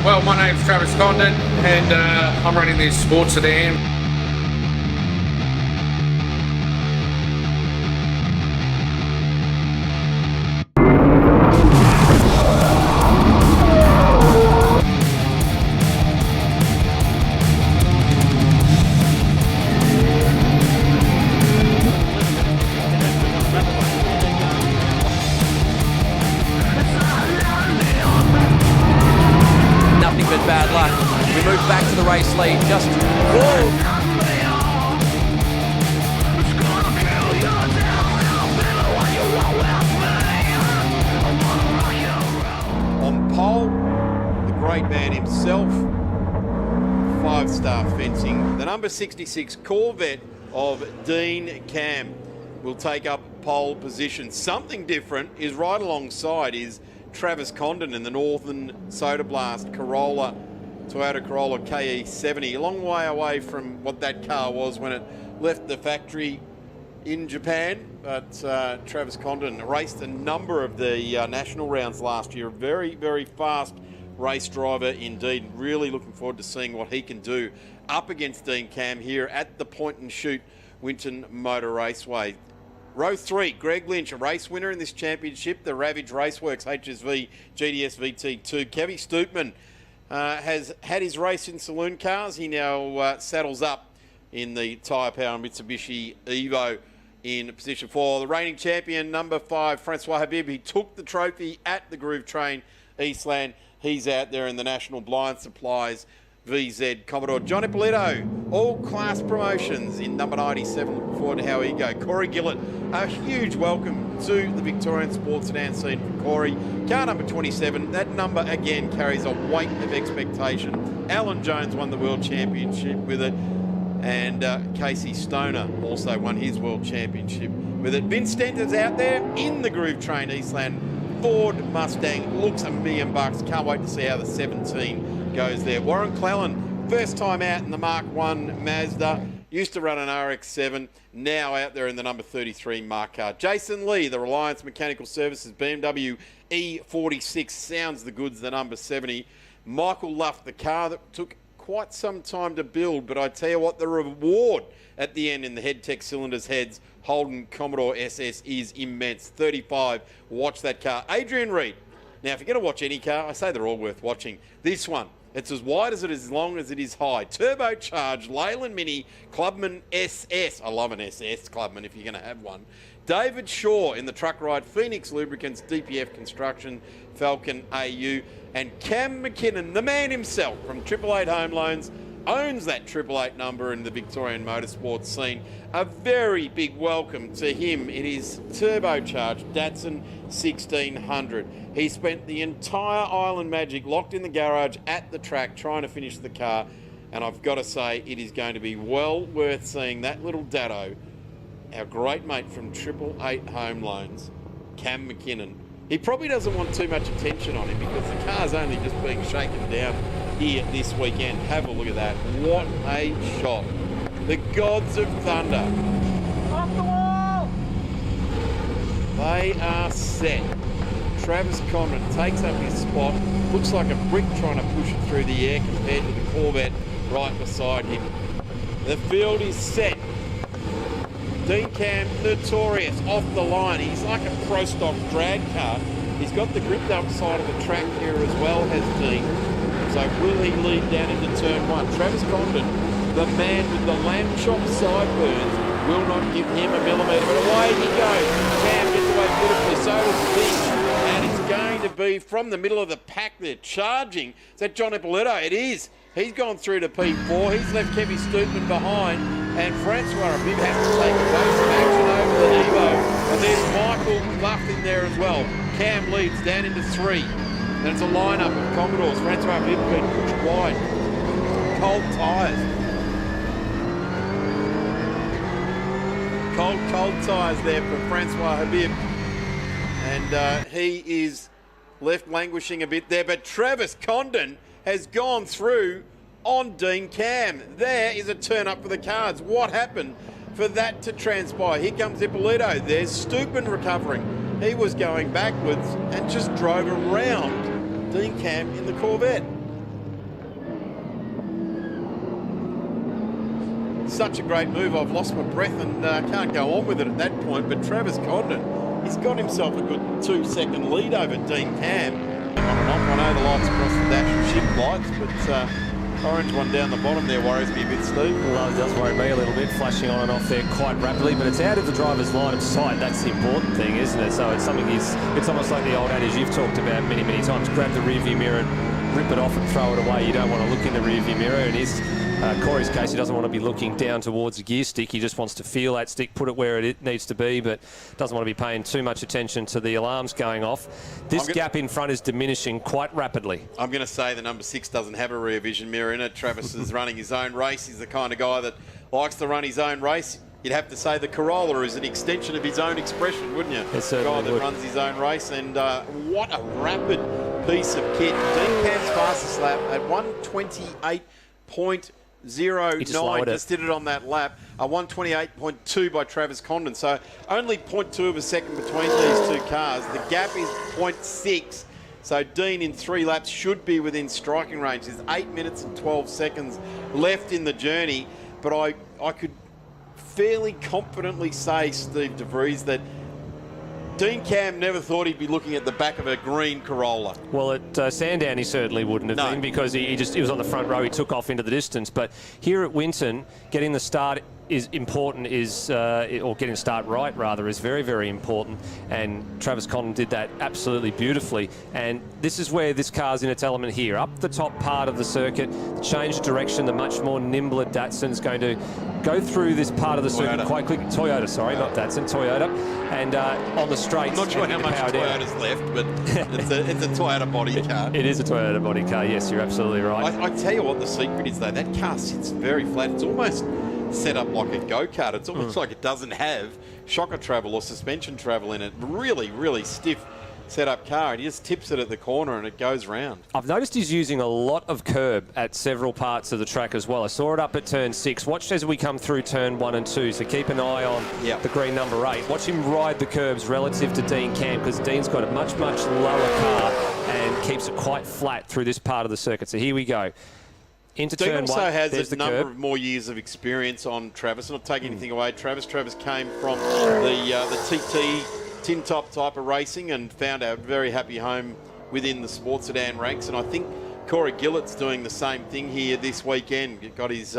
Well, my name's Travis Condon, and I'm running this sports sedan. Nothing but bad luck. We move back to the race lead. Just on pole, the great man himself, 5-star fencing. The number 66 Corvette of Dean Cam will take up pole position. Something different is right alongside is Travis Condon in the Northern Sodablast Corolla, Toyota Corolla KE70. A long way away from what that car was when it left the factory in Japan. But Travis Condon raced a number of the national rounds last year. A very, very fast race driver indeed. Really looking forward to seeing what he can do up against Dean Cam here at the Point and Shoot Winton Motor Raceway. Row 3, Greg Lynch, a race winner in this championship, the Ravage Raceworks HSV GDS VT2. Kevy Stoopman has had his race in saloon cars. He now saddles up in the Tyre Power Mitsubishi Evo in position 4. The reigning champion, number 5, Francois Habib. He took the trophy at the Groove Train Eastland. He's out there in the National Blind Supplies VZ Commodore. John Ippolito, all class promotions in number 97. Looking forward to how he go. Corey Gillett, a huge welcome to the Victorian sports sedan scene for Corey. Car number 27, that number again carries a weight of expectation. Alan Jones won the World Championship with it, and Casey Stoner also won his World Championship with it. Vince Stenter's out there in the Groove Train Eastland Ford Mustang. Looks $1 million. Can't wait to see how the 17 goes there. Warren Clellan, first time out in the Mark 1 Mazda. Used to run an RX-7, now out there in the number 33 Mark car. Jason Lee, the Reliance Mechanical Services BMW E46, sounds the goods, the number 70. Michael Luff, the car that took quite some time to build, but I tell you what, the reward at the end in the head tech cylinders heads, Holden Commodore SS, is immense. 35, watch that car. Adrian Reed. Now, if you're going to watch any car, I say they're all worth watching. This one, it's as wide as it is, as long as it is high. Turbocharged Leyland Mini Clubman SS. I love an SS Clubman if you're going to have one. David Shaw in the truck ride, Phoenix Lubricants, DPF Construction, Falcon AU. And Cam McKinnon, the man himself from 888 Home Loans, owns that 888 number in the Victorian motorsports scene. A very big welcome to him in his turbocharged Datsun 1600. He spent the entire Island Magic locked in the garage at the track trying to finish the car, and I've got to say it is going to be well worth seeing that little Datto, our great mate from 888 Home Loans, Cam McKinnon. He probably doesn't want too much attention on him because the car's only just being shaken down here this weekend. Have a look at that. What a shot. The gods of thunder. Off the wall! They are set. Travis Condon takes up his spot. Looks like a brick trying to push it through the air compared to the Corvette right beside him. The field is set. Dean Cam, notorious, off the line. He's like a pro stock drag car. He's got the gripped up side of the track here as well, has Dean. So will he lead down into turn 1? Travis Condon, the man with the lamb chop sideburns, will not give him a millimetre. But away he goes. Cam gets away beautifully. So does Vince. And it's going to be from the middle of the pack there, charging. Is that John Ippolito? It is. He's gone through to P4. He's left Kevy Stoopman behind. And Francois Habib has to take a dose of action over the Evo. And there's Michael Luff in there as well. Cam leads down into 3. And it's a lineup of Commodores. Francois Habib being pushed wide. Cold tyres. Cold tyres there for Francois Habib. And he is left languishing a bit there. But Travis Condon has gone through on Dean Cam. There is a turn up for the cards. What happened for that to transpire? Here comes Ippolito. There's Stoopman recovering. He was going backwards and just drove around Dean Cam in the Corvette. such a great move. I've lost my breath and can't go on with it at that point. But Travis Condon, he's got himself a good 2-second lead over Dean Cam. On and off. I know the lights across the dash and ship lights, but orange one down the bottom there worries me a bit, Steve. Well, it does worry me a little bit, flashing on and off there quite rapidly, but it's out of the driver's line of sight. That's the important thing, isn't it? So it's something it's almost like the old adage you've talked about many, many times. Grab the rearview mirror and rip it off and throw it away. You don't want to look in the rearview mirror. And Corey's case, he doesn't want to be looking down towards the gear stick. He just wants to feel that stick, put it where it needs to be, but doesn't want to be paying too much attention to the alarms going off. This gap in front is diminishing quite rapidly. I'm going to say the number 6 doesn't have a rear vision mirror in it. Travis is running his own race. He's the kind of guy that likes to run his own race. You'd have to say the Corolla is an extension of his own expression, wouldn't you? It certainly would. The guy that runs his own race, and what a rapid piece of kit. Dean Cam's fastest lap at 1:28.09. Just did it on that lap. 1:28.2 by Travis Condon. So only 0.2 of a second between these two cars. The gap is 0.6. So Dean in 3 laps should be within striking range. There's 8 minutes and 12 seconds left in the journey. But I could fairly confidently say, Steve DeVries, that Dean Cam never thought he'd be looking at the back of a green Corolla. Well, at Sandown he certainly wouldn't have been, because he was on the front row. He took off into the distance. But here at Winton, getting the start is important, or getting the start right rather, is very, very important. And Travis Condon did that absolutely beautifully. And this is where this car's in its element here. Up the top part of the circuit, change direction, the much more nimbler Datsun's going to go through this part of the circuit quite quickly. Toyota, sorry, not Datsun, Toyota. And on the straights. I'm not sure how much Toyota's left, but it's a Toyota body car. It is a Toyota body car, yes, you're absolutely right. I tell you what the secret is, though. That car sits very flat. It's almost set up like a go-kart. It's almost like it doesn't have shocker travel or suspension travel in it. Really, really stiff set-up car. He just tips it at the corner and it goes round. I've noticed he's using a lot of curb at several parts of the track as well. I saw it up at turn 6. Watch as we come through turn 1 and 2, so keep an eye on the green number 8. Watch him ride the curbs relative to Dean Cam, because Dean's got a much, much lower car and keeps it quite flat through this part of the circuit. So here we go. Into Dean turn also 1. has a number of more years of experience on Travis. Not taking anything away. Travis came from the TT tin top type of racing and found a very happy home within the sports sedan ranks. And I think Corey Gillett's doing the same thing here this weekend. Got his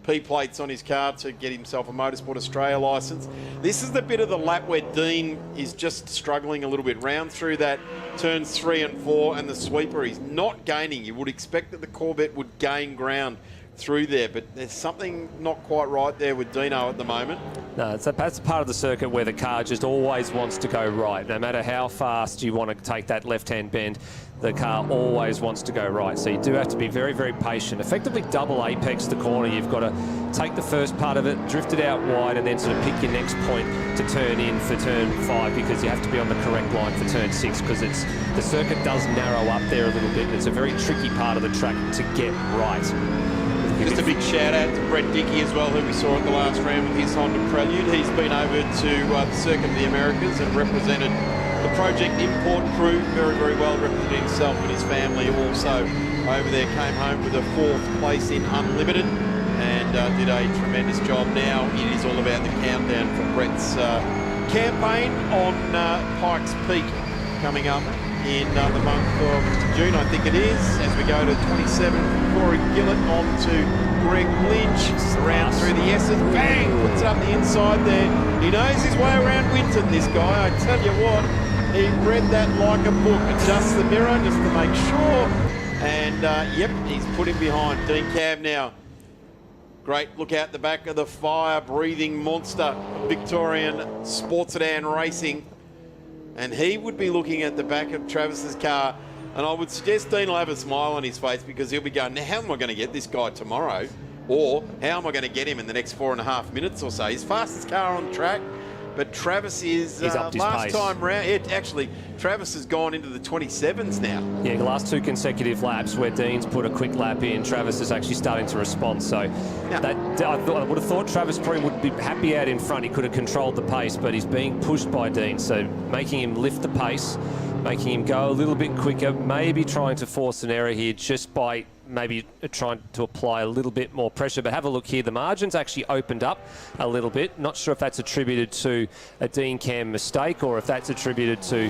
P plates on his car to get himself a Motorsport Australia licence. This is the bit of the lap where Dean is just struggling a little bit. Round through that turns 3 and 4 and the sweeper, he's not gaining. You would expect that the Corvette would gain ground through there, but there's something not quite right there with Dino at the moment. No, that's part of the circuit where the car just always wants to go right. No matter how fast you want to take that left-hand bend, the car always wants to go right. So you do have to be very, very patient. Effectively double apex the corner. You've got to take the first part of it, drift it out wide, and then sort of pick your next point to turn in for turn 5, because you have to be on the correct line for turn 6, because the circuit does narrow up there a little bit. It's a very tricky part of the track to get right. Just a big shout out to Brett Dickey as well, who we saw at the last round with his Honda Prelude. He's been over to the Circuit of the Americas and represented the Project Import crew very, very well, representing himself and his family also over there. Came home with a 4th place in Unlimited and did a tremendous job. Now it is all about the countdown for Brett's campaign on Pikes Peak coming up in the month of June, I think it is, as we go to 27. Corey Gillett on to Greg Lynch, around through the S's, bang, puts it up the inside there. He knows his way around Winton, this guy, I tell you what. He read that like a book. Adjusts the mirror just to make sure. And, yep, he's put him behind. Dean Cam now. Great look out the back of the fire-breathing monster, Victorian sports sedan racing. And he would be looking at the back of Travis's car, and I would suggest Dean will have a smile on his face, because he'll be going, now how am I going to get this guy tomorrow? Or how am I going to get him in the next 4.5 minutes or so? His fastest car on track, but Travis is last time round. Actually, Travis has gone into the 27s now. Yeah, the last 2 consecutive laps where Dean's put a quick lap in, Travis is actually starting to respond. So I would have thought Travis probably would be happy out in front. He could have controlled the pace, but he's being pushed by Dean. So making him lift the pace, making him go a little bit quicker, maybe trying to force an error here just by maybe trying to apply a little bit more pressure. But have a look here. The margins actually opened up a little bit. Not sure if that's attributed to a Dean Cam mistake or if that's attributed to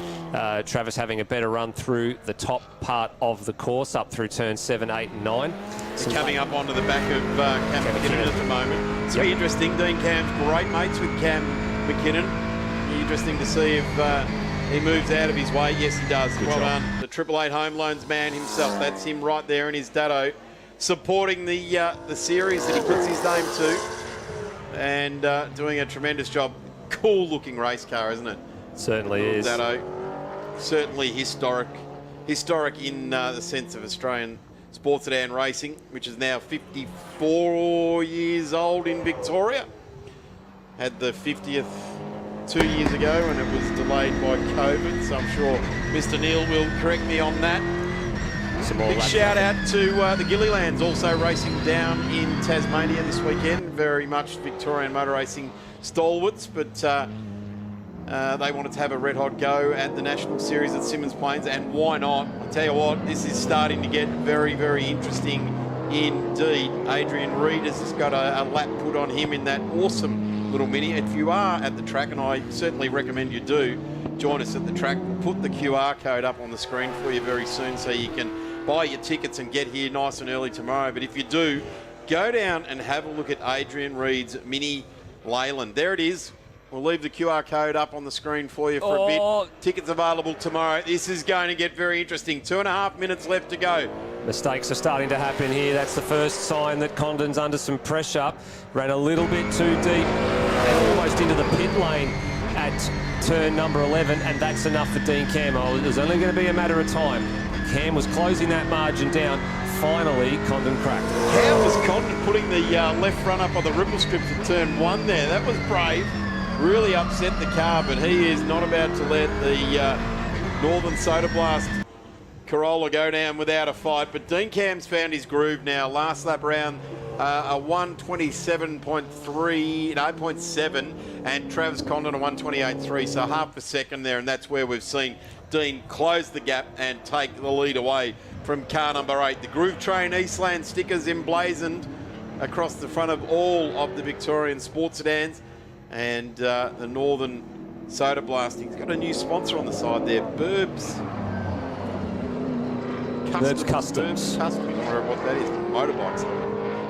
Travis having a better run through the top part of the course up through turns 7, 8 and 9. So coming up onto the back of Cam McKinnon at the moment. It's very interesting. Dean Cam's great mates with Cam McKinnon. Interesting to see if he moves out of his way. Yes, he does. Well done. The 888 Home Loans man himself. That's him right there in his dado, supporting the series that he puts his name to, and doing a tremendous job. Cool looking race car, isn't it? Certainly is. Dado. Certainly historic in the sense of Australian sports sedan racing, which is now 54 years old in Victoria. Had the 50th 2 years ago and it was delayed by COVID, so I'm sure Mr. Neil will correct me on that. Big shout out to the Gillilands, also racing down in Tasmania this weekend. Very much Victorian motor racing stalwarts, but they wanted to have a red hot go at the National Series at Symmons Plains, and why not? I tell you what, this is starting to get very, very interesting indeed. Adrian Reed has just got a lap put on him in that awesome little mini. If you are at the track, and I certainly recommend you do, join us at the track. We'll put the QR code up on the screen for you very soon so you can buy your tickets and get here nice and early tomorrow. But if you do, go down and have a look at Adrian Reed's Mini Leyland. There it is. We'll leave the QR code up on the screen for you for a bit. Tickets available tomorrow. This is going to get very interesting. 2.5 minutes left to go. Mistakes are starting to happen here. That's the first sign that Condon's under some pressure. Ran a little bit too deep and almost into the pit lane at turn number 11, and that's enough for Dean Cam. It was only going to be a matter of time. Cam was closing that margin down. Finally, Condon cracked. How was Condon putting the left front up on the ripple strip for turn 1 there? That was brave. Really upset the car, but he is not about to let the Northern Sodablast Corolla go down without a fight. But Dean Cam's found his groove now. Last lap round, a 127.7, and Travis Condon a 128.3, so half a second there, and that's where we've seen Dean close the gap and take the lead away from car number 8. The Groove Train Eastland stickers emblazoned across the front of all of the Victorian sports sedans, and the Northern Sodablast. He's got a new sponsor on the side there, Burbs Customs. I wonder what that is. Motorbikes,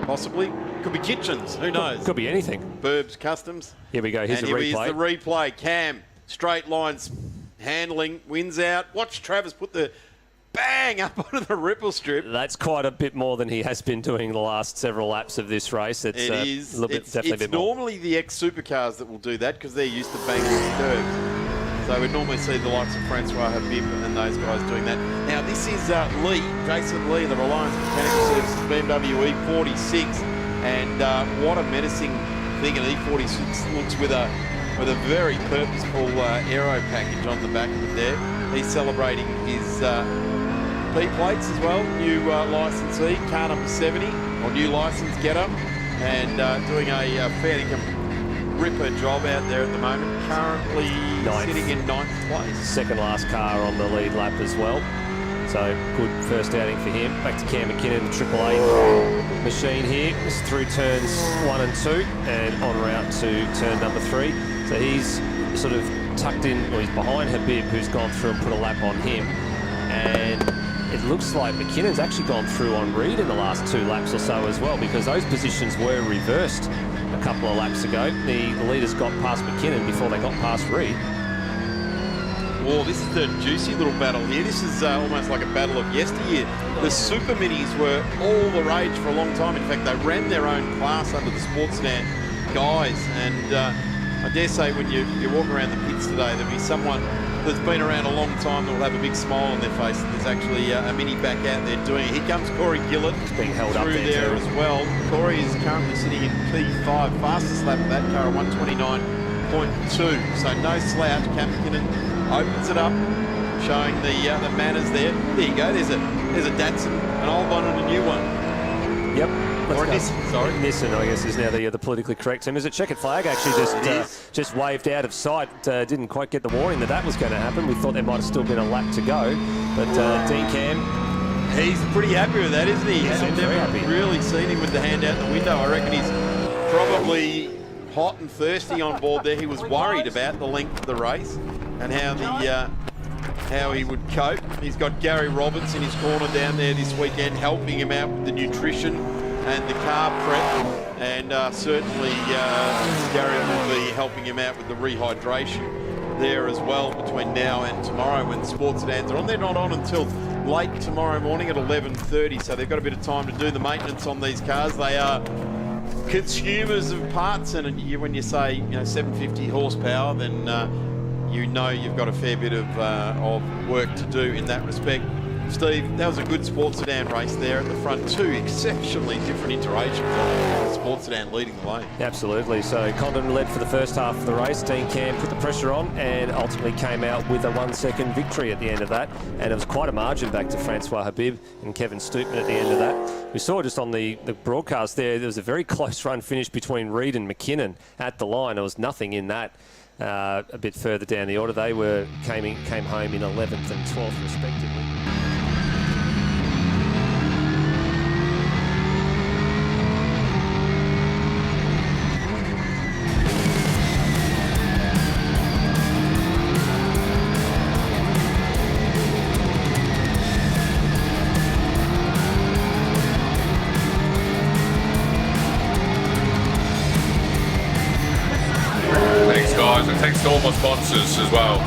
possibly. Could be kitchens. Who knows? Could be anything. Burbs Customs. Here we go. Here's the replay. Here's the replay. Cam, straight lines, handling, wins out. Watch Travis put the bang up onto the ripple strip. That's quite a bit more than he has been doing the last several laps of this race. It's it is. A little bit, definitely it's a bit more. normally the ex-supercars that will do that because they're used to banging these curves. So we'd normally see the likes of Francois Habib and those guys doing that. Now this is Lee, Jason Lee, the Reliance Mechanical Services BMW E46, and what a menacing thing an E46 looks with a very purposeful aero package on the back of it there. He's celebrating his P plates as well, new licensee, car number 70, or new license getter, and doing a fair income ripper job out there at the moment. Currently sitting in 9th place. Second last car on the lead lap as well. So good first outing for him. Back to Cam McKinnon, the AAA machine here. It's through turns 1 and 2 and en route to turn number 3. So he's sort of tucked in, or he's behind Habib, who's gone through and put a lap on him. And it looks like McKinnon's actually gone through on Reed in the last 2 laps or so as well, because those positions were reversed a couple of laps ago. The leaders got past McKinnon before they got past Reed. Well, this is the juicy little battle here. This is almost like a battle of yesteryear. The Super Minis were all the rage for a long time. In fact, they ran their own class under the sports stand guys. And I dare say when you walk around the pits today, there'll be someone that's been around a long time that will have a big smile on their face. There's actually a Mini back out there doing it. Here comes Corey Gillett. He's being held up through there as well. Corey is currently sitting in P5. Fastest lap of that car, 129.2. So no slouch. Cam McKinnon opens it up, showing the manners there. There you go. There's a Datsun, an old one and a new one. Yep. Or a Nissan, sorry. Nissan, I guess, is now the politically correct term. Is it checkered flag? Actually, just waved out of sight. Didn't quite get the warning that was going to happen. We thought there might have still been a lap to go, but Dean Cam He's pretty happy with that, isn't he? Yeah, I've very never happy. really seen him with the hand out the window. I reckon he's probably hot and thirsty on board there. He was worried about the length of the race and how he would cope. He's got Gary Roberts in his corner down there this weekend, helping him out with the nutrition and the car prep. And certainly Gary will be helping him out with the rehydration there as well between now and tomorrow when the sports sedans are on. They're not on until late tomorrow morning at 11:30, so they've got a bit of time to do the maintenance on these cars. They are consumers of parts, and when you say 750 horsepower, then you know you've got a fair bit of work to do in that respect. Steve, that was a good sports sedan race there at the front. Two exceptionally different iterations of the sports sedan leading the way. Absolutely. So Condon led for the first half of the race. Dean Cam put the pressure on and ultimately came out with a 1-second victory at the end of that. And it was quite a margin back to Francois Habib and Kevin Stoopman at the end of that. We saw just on the broadcast there was a very close run finish between Reid and McKinnon at the line. There was nothing in that. A bit further down the order, they came home in 11th and 12th respectively. Thanks, guys, and thanks to all my sponsors as well.